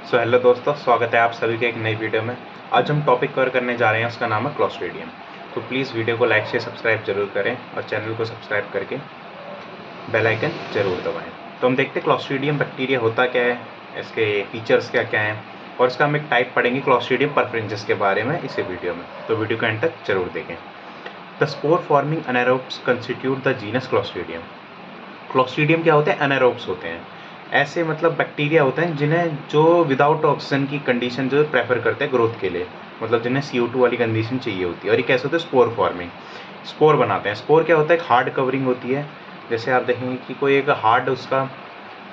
So hello दोस्तों, स्वागत है आप सभी के एक नई वीडियो में। आज हम टॉपिक कवर करने जा रहे हैं, उसका नाम है क्लॉस्ट्रीडियम। तो प्लीज़ वीडियो को लाइक से सब्सक्राइब जरूर करें और चैनल को सब्सक्राइब करके बेल आइकन जरूर दबाएं। तो हम देखते हैं क्लॉस्ट्रीडियम बैक्टीरिया होता क्या है, इसके फीचर्स क्या क्या हैं, और इसका हम एक टाइप पढ़ेंगे क्लॉस्ट्रीडियम परफ्रिंजिस के बारे में इसी वीडियो में। तो वीडियो को एंड तक जरूर देखें। The spore forming anaerobes constitute the genus Clostridium. Clostridium क्या होते हैं? एनारोब्स होते हैं। ऐसे मतलब बैक्टीरिया होते हैं जिन्हें जो विदाउट ऑक्सीजन की कंडीशन जो प्रेफर करते हैं ग्रोथ के लिए, मतलब जिन्हें CO2 वाली कंडीशन चाहिए होती है। और ये कैसे होते हैं? स्पोर फॉर्मिंग, स्पोर बनाते हैं। स्पोर क्या होता है? एक हार्ड कवरिंग होती है। जैसे आप देखेंगे कि कोई एक हार्ड उसका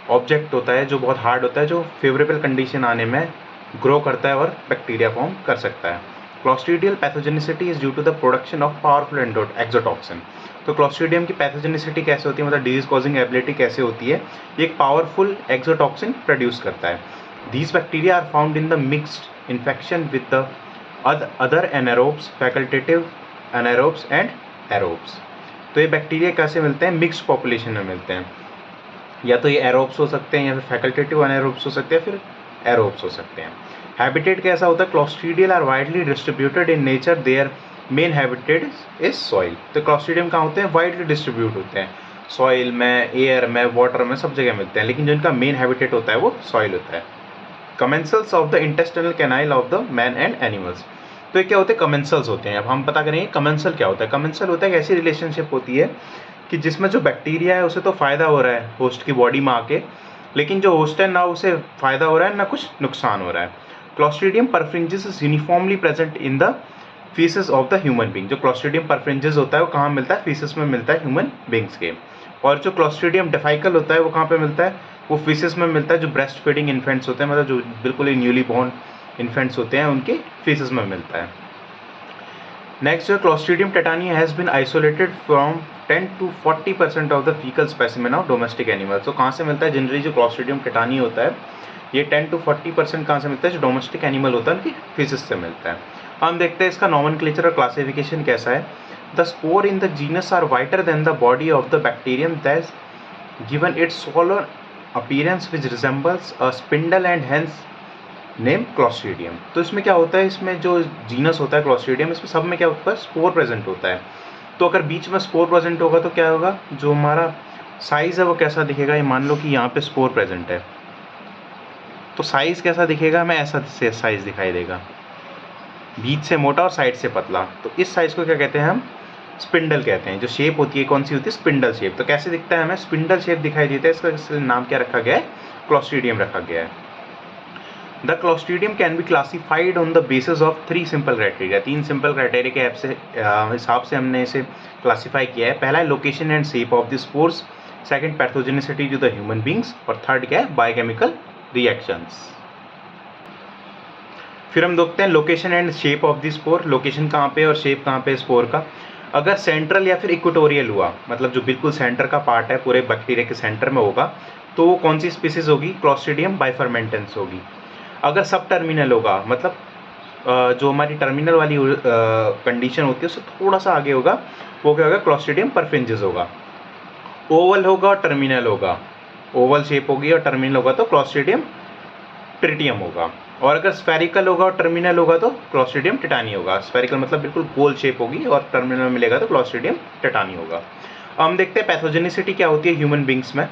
ऑब्जेक्ट होता है जो बहुत हार्ड होता है, जो फेवरेबल कंडीशन आने में ग्रो करता है और बैक्टीरिया फॉर्म कर सकता है। Clostridial pathogenicity is due to the production of powerful exotoxin. तो क्लॉस्ट्रीडियम की पैथोजेनिसिटी कैसे होती है, मतलब डिजीज कॉजिंग एबिलिटी कैसे होती है? ये एक पावरफुल एक्सोटॉक्सिन प्रोड्यूस करता है। These bacteria are found in the mixed infection with the other anaerobes, facultative anaerobes and aerobes. तो ये बैक्टीरिया कैसे मिलते हैं? मिक्स्ड पॉपुलेशन में मिलते हैं। या तो ये एरोब्स हो सकते हैं, या फिर फैकल्टेटिव एनारोब्स हो सकते हैं, फिर एरोब्स हो सकते हैं। हैबिटेट कैसा होता है? Clostridial are widely distributed in nature, their main habitat is soil. तो क्लॉस्ट्रीडियम कहाँ होते हैं? वाइडली डिस्ट्रीब्यूट होते हैं, सॉइल में, एयर में, वाटर में, सब जगह मिलते हैं, लेकिन जो इनका मेन हैबिटेट होता है वो सॉइल होता है। Commensals of the intestinal canal of the man and animals. तो ये क्या होते हैं? कमेंसल्स होते हैं। अब हम पता करेंगे कमेंसल क्या होता है। कमेंसल होता है एक ऐसी रिलेशनशिप होती है कि जिसमें जो बैक्टीरिया है उसे तो फ़ायदा हो रहा है होस्ट की बॉडी में आके, लेकिन जो होस्ट है ना उसे फ़ायदा हो रहा है ना कुछ नुकसान हो रहा है। Clostridium perfringens is uniformly present in the faeces of the human being. जो क्लॉस्ट्रीडियम परफ्रिंजिस होता है वो कहाँ मिलता है? फीसेस में मिलता है ह्यूमन बींग्स के। और जो क्लॉस्ट्रीडियम डिफाइकल होता है वो कहाँ पे मिलता है? वो फीसेस में मिलता है जो ब्रेस्ट फीडिंग इन्फेंट्स होते हैं, मतलब जो बिल्कुल ही न्यूली बॉर्न इन्फेंट्स होते हैं, उनके फीसेस में मिलता है। नेक्स्ट जो Clostridium tetani has been isolated from 10 to 40% of the faecal specimen of domestic animals. तो कहाँ से मिलता है? जनरली जो क्लॉस्ट्रीडियम टेटानिया होता है ये 10 to 40% कहाँ से मिलता है? जो डोमेस्टिक एनिमल होता है उनकी फीसिस से मिलता है। हम देखते हैं इसका नॉमेनक्लेचर और क्लासिफिकेशन कैसा है। The spore in the genus are wider than the body of the bacterium that given its solar appearance which resembles a spindle and hence name clostridium. तो इसमें क्या होता है? इसमें जो जीनस होता है क्लॉस्ट्रीडियम, इसमें सब में क्या होता है? स्पोर प्रेजेंट होता है। तो अगर बीच में स्पोर प्रेजेंट होगा तो क्या होगा? जो हमारा साइज है वो कैसा दिखेगा? ये मान लो कि यहाँ पे स्पोर प्रेजेंट है, तो साइज कैसा दिखेगा? हमें ऐसा से साइज दिखाई देगा, बीच से मोटा और साइड से पतला। तो इस साइज को क्या कहते हैं? हम स्पिंडल कहते हैं। जो शेप होती है कौन सी होती है? Spindle shape. तो कैसे दिखता है? हमें स्पिंडल शेप दिखाई देता है। इसका नाम क्या रखा गया है? क्लॉस्ट्रीडियम रखा गया है। The Clostridium can be classified on the basis of 3 simple criteria. 3 simple criteria के हिसाब से हमने इसे क्लासीफाई किया है। पहला है location and shape of the spores, second pathogenicity to the human beings, और थर्ड क्या है? Biochemical reactions. फिर हम देखते हैं location and shape of the spore. Location कहाँ पे और शेप कहाँ पे स्पोर का? अगर सेंट्रल या फिर इक्वेटोरियल हुआ, मतलब जो बिल्कुल सेंटर का पार्ट है पूरे बैक्टीरिया के सेंटर में होगा, तो वो कौन सी स्पीसीज होगी? क्लॉस्ट्रीडियम बाइफरमेंटेंस होगी। अगर सब टर्मिनल होगा, मतलब जो हमारी टर्मिनल वाली कंडीशन होती है उससे थोड़ा सा आगे होगा, वो क्या होगा? क्लॉस्ट्रीडियम परफिंजिस होगा। ओवल होगा और टर्मिनल होगा, ओवल शेप होगी और टर्मिनल होगा तो क्लॉस्ट्रीडियम ट्रिटियम होगा। और अगर स्फेरिकल होगा और टर्मिनल होगा तो क्लॉस्ट्रीडियम टेटानी होगा। स्फेरिकल मतलब बिल्कुल गोल शेप होगी और टर्मिनल में मिलेगा तो क्लॉस्ट्रीडियम टेटानी होगा। हम देखते हैं पैथोजेनिसिटी क्या होती है ह्यूमन बींग्स में।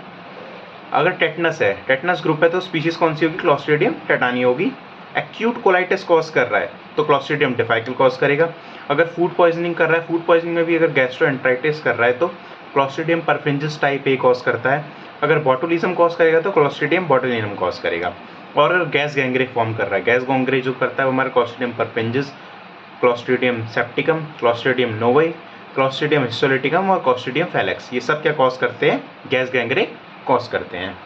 अगर टेटनस है, टेटनस ग्रुप है, तो स्पीशीज कौन सी होगी? क्लॉस्ट्रीडियम टेटानी होगी। एक्यूट कोलाइटिस कॉज कर रहा है तो क्लॉस्ट्रीडियम डिफाइकल कॉज करेगा। अगर फूड पॉइजनिंग कर रहा है, फूड पॉइजनिंग में भी अगर गैस्ट्रोएंटराइटिस कर रहा है तो क्लॉस्ट्रीडियम परफिंजिस टाइप ए कॉज करता है। अगर बॉटुलिज्म कॉज करेगा तो क्लॉस्ट्रीडियम बॉटुलिनम कॉज करेगा। और अगर गैस गैंग्रे फॉर्म कर रहा है, गैस गैंग्रे जो करता है वो हमारा क्लॉस्ट्रीडियम परफिंजिस, क्लॉस्ट्रीडियम सेप्टिकम, क्लॉस्ट्रीडियम नोवाई, क्लॉस्ट्रीडियम हिस्टोलिटिकम और क्लॉस्ट्रीडियम फैलेक्स, ये सब क्या कॉज करते हैं? गैस गैंग्रे कॉज करते हैं।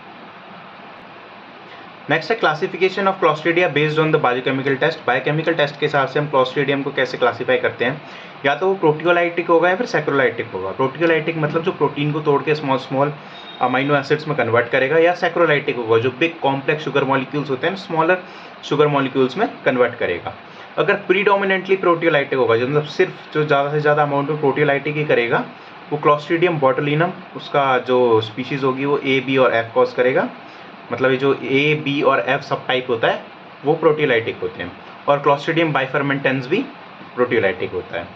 नेक्स्ट है classification of Clostridia based on the biochemical test. Biochemical test के हिसाब से हम क्लॉस्ट्रीडियम को कैसे क्लासीफाई करते हैं? या तो वो प्रोटियोलाइटिक होगा या फिर सैक्रोलाइटिक होगा। प्रोटियोलाइटिक मतलब जो प्रोटीन को तोड़ के स्मॉल स्मॉल अमाइनो एसिड्स में कन्वर्ट करेगा, या सैक्रोलाइटिक होगा जो बिग कॉम्प्लेक्स शुगर मॉलिक्यूल्स होते हैं स्मॉलर शुगर मॉलिक्यूल्स में कन्वर्ट करेगा। अगर प्रीडोमिनेंटली प्रोटियोलाइटिक होगा, जो मतलब सिर्फ जो ज़्यादा से ज़्यादा अमाउंट में प्रोटियोलाइटिक ही करेगा, वो क्लॉस्ट्रीडियम बॉटुलिनम, उसका जो स्पीशीज़ होगी वो A, B और F कॉज करेगा। मतलब ये जो ए, बी और एफ सब टाइप होता है वो प्रोटियोलाइटिक होते हैं, और क्लॉस्ट्रीडियम बाइफर्मेंटेंस भी प्रोटियोलाइटिक होता है।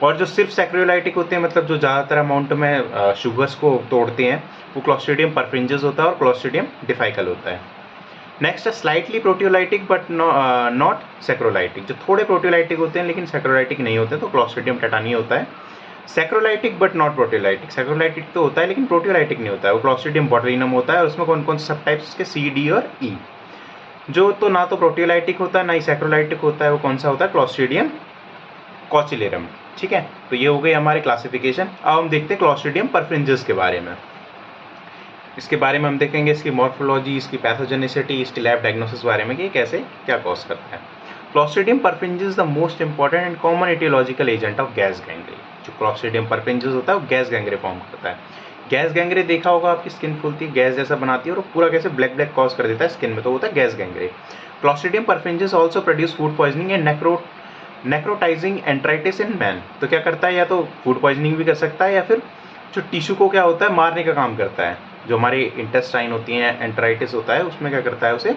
और जो सिर्फ सैक्रोलाइटिक होते हैं, मतलब जो ज़्यादातर अमाउंट में शुगर्स को तोड़ते हैं, वो क्लॉस्ट्रीडियम परफ्रिंजेस होता है और क्लॉस्ट्रीडियम डिफाइकल होता है। नेक्स्ट है स्लाइटली प्रोटियोलाइटिक बट नॉट सैक्रोलाइटिक। जो थोड़े प्रोटियोलाइटिक होते हैं लेकिन सैक्रोलाइटिक नहीं होते, तो क्लॉस्ट्रीडियम टेटानिया होता है। सैक्रोलाइटिक बट नॉट प्रोटियोलाइटिक, सैक्रोलाइटिक तो होता है लेकिन प्रोटियोलाइटिक नहीं होता है, वो क्लॉस्ट्रीडियम बोटुलिनम होता है। और उसमें कौन कौन से सब टाइप्स के, सी, डी और ई। जो तो ना तो प्रोटियोलाइटिक होता है ना ही सैक्रोलाइटिक होता है, वो कौन सा होता है, क्लॉस्ट्रीडियम कॉचिलेरम। ठीक है, तो ये हो गई हमारी क्लासिफिकेशन। अब हम देखते हैं क्लॉस्ट्रीडियम परफ्रिंजेस के बारे में। इसके बारे में हम देखेंगे इसकी मॉर्फोलॉजी, इसकी पैथोजेनिसिटी, इसकी लैब डायग्नोसिस बारे में कि कैसे क्या कॉज करता है। Clostridium perfringens the most important and common aetiological agent of gas gangrene. जो क्लॉस्ट्रीडियम परफ्रिंजेस होता है वो गैस गैंग्रे फॉर्म करता है। गैस गैंग्रे देखा होगा, आपकी स्किन फूलती है, गैस जैसा बनाती है और पूरा कैसे ब्लैक ब्लैक कॉज कर देता है स्किन में, तो होता है gas gangrene. Clostridium perfringens also produce food poisoning and necrotising enteritis in man. तो क्या करता है, या तो फूड पॉइजनिंग भी कर सकता है या फिर जो टिश्यू को क्या होता है मारने का काम करता है। जो हमारी इंटेस्टाइन होती हैं, एंट्राइटिस होता है, उसमें क्या करता है, उसे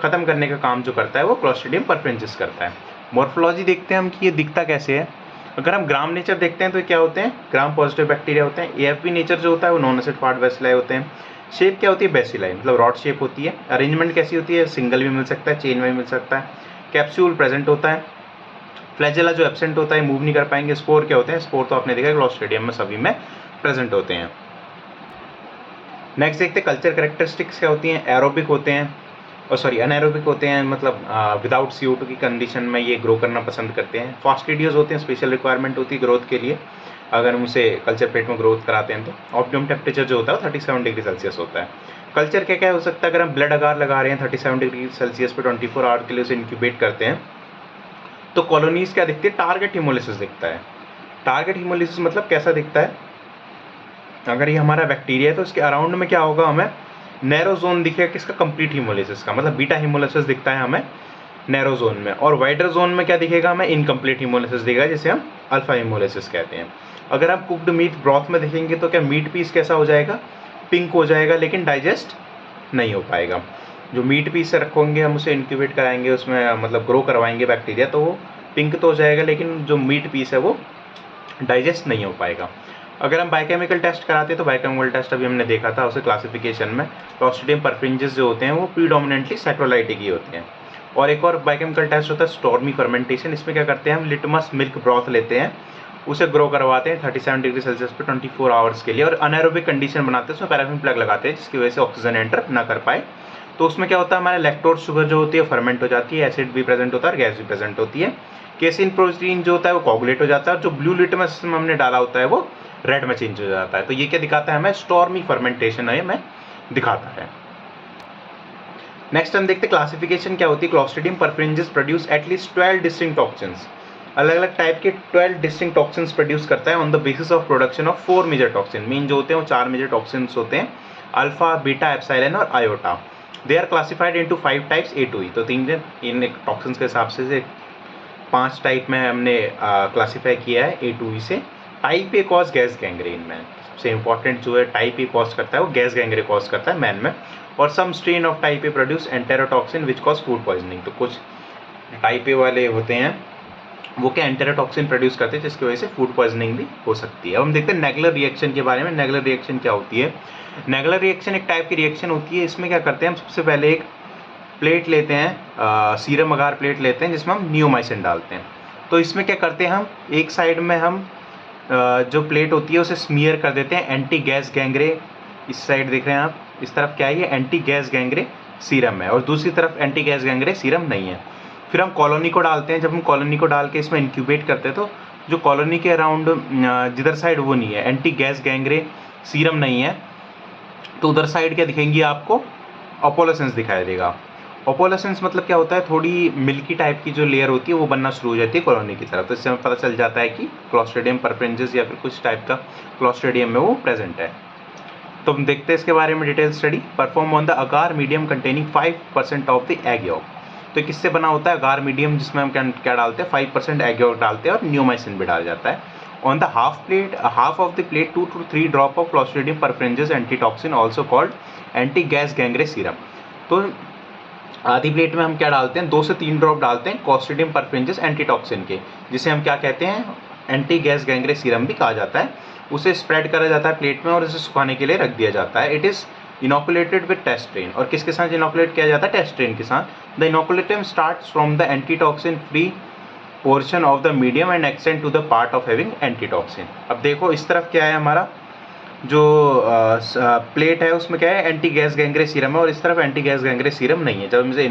खत्म करने का काम जो करता है वो क्लॉस्ट्रीडियम परफ्रिंजेस करता है। मॉर्फोलॉजी देखते हैं हम कि ये दिखता कैसे है। अगर हम ग्राम नेचर देखते हैं तो क्या होते हैं, ग्राम पॉजिटिव बैक्टीरिया होते हैं। एएफबी नेचर जो होता है वो नॉन एसिड पार्ट बेसिलाई होते हैं। शेप क्या होती है, बेसिलाई, मतलब रॉड शेप होती है। अरेंजमेंट कैसी होती है, सिंगल भी मिल सकता है, चेन में भी मिल सकता है। कैप्सूल प्रेजेंट होता है। फ्लैजेला जो एब्सेंट होता है, मूव नहीं कर पाएंगे। स्पोर क्या होते हैं, स्पोर तो आपने देखा है क्लॉस्ट्रीडियम में सभी में प्रेजेंट होते हैं। नेक्स्ट देखते हैं कल्चर कैरेक्टरिस्टिक्स क्या होती हैं। एरोबिक होते हैं, और सॉरी अनएरोबिक होते हैं, मतलब विदाउट CO2 की कंडीशन में ये ग्रो करना पसंद करते हैं। फास्टिडियोज होते हैं, स्पेशल रिक्वायरमेंट होती है ग्रोथ के लिए, अगर हम उसे कल्चर प्लेट में ग्रोथ कराते हैं तो। ऑप्टिमम टेम्परेचर जो होता है 37 डिग्री सेल्सियस होता है। कल्चर क्या क्या हो सकता है, अगर हम ब्लड अगार लगा रहे हैं 37 डिग्री सेल्सियस पे 24 आवर के लिए उसे इंक्यूबेट करते हैं, तो कॉलोनीज क्या दिखती है, टारगेट हिमोलिसिस दिखता है। टारगेट हिमोलिसिस मतलब कैसा दिखता है, अगर ये हमारा बैक्टीरिया है तो इसके अराउंड में क्या होगा, हमें नैरो जोन दिखेगा किसका, कंप्लीट हिमोलिसिस का, मतलब बीटा हिमोलिसिस दिखता है हमें नैरो जोन में। और वाइडर जोन में क्या दिखेगा, हमें इनकम्प्लीट हिमोलिसिस दिखेगा, जिसे हम अल्फा हिमोलिसिस कहते हैं। अगर हम कुक्ड मीट ब्रॉथ में देखेंगे तो क्या मीट पीस कैसा हो जाएगा, पिंक हो जाएगा, लेकिन डाइजेस्ट नहीं हो पाएगा। जो मीट पीस रखोगे हम उसे इंक्यूबेट कराएंगे, उसमें मतलब ग्रो करवाएंगे बैक्टीरिया, तो वो पिंक तो हो जाएगा, लेकिन जो मीट पीस है वो डाइजेस्ट नहीं हो पाएगा। अगर हम बायोकेमिकल टेस्ट कराते हैं तो बायोकेमिकल टेस्ट अभी हमने देखा था, उसे क्लासिफिकेशन में क्लॉस्ट्रीडियम परफ्रिंजेस जो होते हैं वो प्रीडोमिनेंटली सैक्रोलाइटिक ही होते हैं। और एक और बायोकेमिकल टेस्ट होता है स्टॉर्मी फर्मेंटेशन। इसमें क्या करते हैं, हम लिटमस मिल्क ब्रॉथ लेते हैं, उसे ग्रो करवाते हैं 37 डिग्री सेल्सियस पे 24 आवर्स के लिए, और अनएरोबिक कंडीशन बनाते हैं, उसमें पैराफिन प्लग लगाते हैं जिसकी वजह से ऑक्सीजन एंटर ना कर पाए। तो उसमें क्या होता है, हमारा लैक्टोज शुगर जो होती है फर्मेंट हो जाती है, एसिड भी प्रेजेंट होता है और गैस भी प्रेजेंट होती है। केसिन प्रोटीन जो होता है वो कोगुलेट हो जाता है, और जो ब्लू लिटमस में हमने डाला होता है वो रेड में चेंज हो जाता है। तो ये क्या दिखाता है, हमें स्टॉर्मी फर्मेंटेशन है हमें दिखाता है। नेक्स्ट हम देखते हैं क्लासिफिकेशन क्या होती है। Clostridium perfringens produce at least 12 distinct toxins, अलग अलग टाइप के 12 डिस्टिंक्ट टॉक्सिन्स प्रोड्यूस करता है on the basis of production of 4 major toxin. Main जो होते हैं वो 4 मेजर टॉक्सिन्स होते हैं, अल्फा, बीटा, एप्सिलॉन और iota. They are classified into 5 types A to E। तो तीन इन टॉक्सिन्स के हिसाब से 5 टाइप में हमने क्लासीफाई किया है A to E से। Type A cause gas gangrene में, सबसे इंपॉर्टेंट जो है टाइप A कॉज करता है वो गैस गैंग्रे कॉज करता है मैन में। और some strain of type A produce enterotoxin which cause food poisoning. तो कुछ टाइप A वाले होते हैं वो क्या एंटेरोटॉक्सिन प्रोड्यूस करते हैं, जिसकी वजह से फूड पॉइजनिंग भी हो सकती है। अब हम देखते हैं नेगलर रिएक्शन के बारे में। नेगलर रिएक्शन क्या होती है, नेगलर रिएक्शन एक टाइप की रिएक्शन होती है। इसमें क्या करते हैं, हम सबसे पहले एक प्लेट लेते हैं, सीरम अगार प्लेट लेते हैं जिसमें हम नियोमाइसिन डालते हैं। तो इसमें क्या करते हैं, हम एक साइड में हम जो प्लेट होती है उसे स्मीयर कर देते हैं एंटी गैस गैंग्रे। इस साइड देख रहे हैं आप, इस तरफ क्या है, ये एंटी गैस गैंग्रे सीरम है, और दूसरी तरफ एंटी गैस गैंग्रे सीरम नहीं है। फिर हम कॉलोनी को डालते हैं। जब हम कॉलोनी को डाल के इसमें इंक्यूबेट करते हैं तो जो कॉलोनी के अराउंड जिधर साइड वो नहीं है, एंटी गैस गैंग्रे सीरम नहीं है, तो उधर साइड क्या दिखेंगी आपको, ओपोलेसेंस दिखाई देगा। ओपोलेसेंस मतलब क्या होता है, थोड़ी मिल्की टाइप की जो लेयर होती है वो बनना शुरू हो जाती है कॉलोनी की तरफ। तो इससे हमें पता चल जाता है कि क्लॉस्ट्रीडियम परफ्रिंजेस या फिर कुछ टाइप का क्लॉस्ट्रीडियम में वो प्रेजेंट है। तो हम देखते हैं इसके बारे में detail study. Perform on the agar medium containing 5% of the egg York. तो किससे बना होता है, अगार मीडियम, जिसमें हम क्या डालते हैं, 5% एग यॉक डालते हैं और नियोमाइसिन भी डाल जाता है। On the half of the plate 2 to 3 drop of Clostridium perfringens antitoxin also called anti gas gangrene serum. तो आधी प्लेट में हम क्या डालते हैं, 2 से 3 ड्रॉप डालते हैं क्लॉस्ट्रिडियम परफिंजिस एंटीटॉक्सिन के, जिसे हम क्या कहते हैं, एंटी गैस गैंग्रे सीरम भी कहा जाता है। उसे स्प्रेड करा जाता है प्लेट में और इसे सुखाने के लिए रख दिया जाता है। इट इज़ इनोकुलेटेड विद टेस्ट्रेन, और किसके साथ इनोकुलेट किया जाता है, टेस्ट्रेन के साथ। The inoculum starts from the antitoxin free portion of the medium and extend to the part of having antitoxin. अब देखो इस तरफ क्या है, हमारा जो प्लेट है उसमें क्या है, एंटी गैस गैंग्रे सीरम है, और इस तरफ एंटी गैस गैंग्रे सीरम नहीं है। जब हम इसे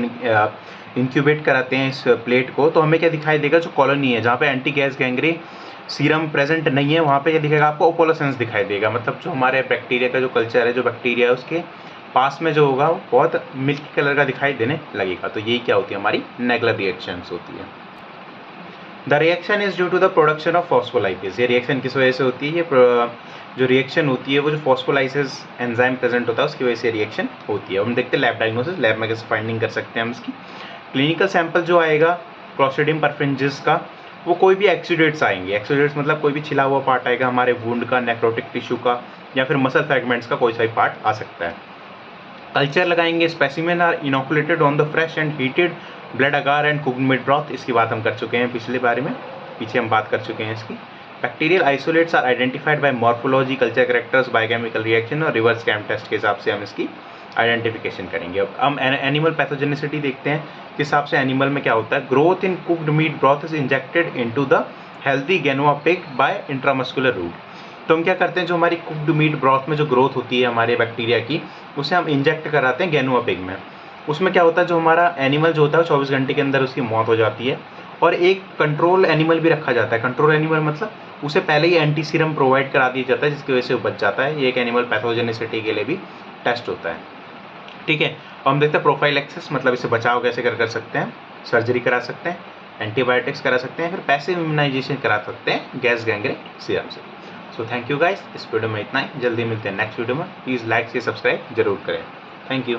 इंक्यूबेट कराते हैं इस प्लेट को, तो हमें क्या दिखाई देगा, जो कॉलोनी है जहाँ पे anti gas gangrene serum present नहीं है, वहाँ पे क्या दिखेगा आपको, ओपोलोसेंस दिखाई देगा। मतलब जो हमारे बैक्टीरिया का जो कल्चर है, जो बैक्टीरिया है उसके पास में जो होगा वो बहुत मिल्की कलर का दिखाई देने लगेगा। तो यही क्या होती है, हमारी नेगलर रिएक्शंस होती है। The reaction is due to the production of phospholipase. ये रिएक्शन किस वजह से होती है, ये जो रिएक्शन होती है वो जो फॉस्फोलाइसिस एंजाइम प्रेजेंट होता है उसकी वजह से रिएक्शन होती है। हम देखते हैं लैब डायग्नोसिस, लैब में कैसे फाइंडिंग कर सकते हैं हम इसकी। क्लिनिकल सैंपल जो आएगा क्लॉस्ट्रिडियम परफिंजिस का, वो कोई भी एक्सुडेट्स आएंगे। एक्सुडेट्स मतलब कोई भी छिला हुआ पार्ट आएगा हमारे वुंड का, नेक्रोटिक टिश्यू का, या फिर मसल फ्रैगमेंट्स का कोई सा भी पार्ट आ सकता है। कल्चर लगाएंगे, specimen are inoculated on the fresh and heated blood agar and cooked meat broth. इसकी बात हम कर चुके हैं पिछले बारे में, पीछे हम बात कर चुके हैं इसकी। Bacterial isolates are identified by morphology, culture characters, biochemical reaction और रिवर्स कैम टेस्ट के हिसाब से हम इसकी आइडेंटिफिकेशन करेंगे। अब हम एनिमल पैथोजेनिसिटी देखते हैं, किस हिसाब से एनिमल में क्या होता है। Growth in cooked meat broth is injected into the healthy guinea pig by intramuscular route. तो हम क्या करते हैं, जो हमारी कुक्ड मीट ब्रॉथ में जो ग्रोथ होती है हमारे बैक्टीरिया की, उसे हम इंजेक्ट कराते हैं गेनोआ पिग में। उसमें क्या होता है, जो हमारा एनिमल जो होता है 24 घंटे के अंदर उसकी मौत हो जाती है, और एक कंट्रोल एनिमल भी रखा जाता है। कंट्रोल एनिमल मतलब उसे पहले ही एंटी सीरम प्रोवाइड करा दिया जाता है, जिसकी वजह से वो बच जाता है। ये एक एनिमल पैथोजेनिसिटी के लिए भी टेस्ट होता है। ठीक है, अब हम देखते हैं प्रोफाइलैक्सिस, मतलब इसे बचाव कैसे कर सकते हैं। सर्जरी करा सकते हैं, एंटीबायोटिक्स करा सकते हैं, फिर पैसिव इम्यूनाइजेशन करा सकते हैं गैस गैंग्रे सीरम से। सो थैंक यू गाइस, इस वीडियो में इतना ही। जल्दी मिलते हैं नेक्स्ट वीडियो में। प्लीज़ लाइक से सब्सक्राइब जरूर करें। Thank you.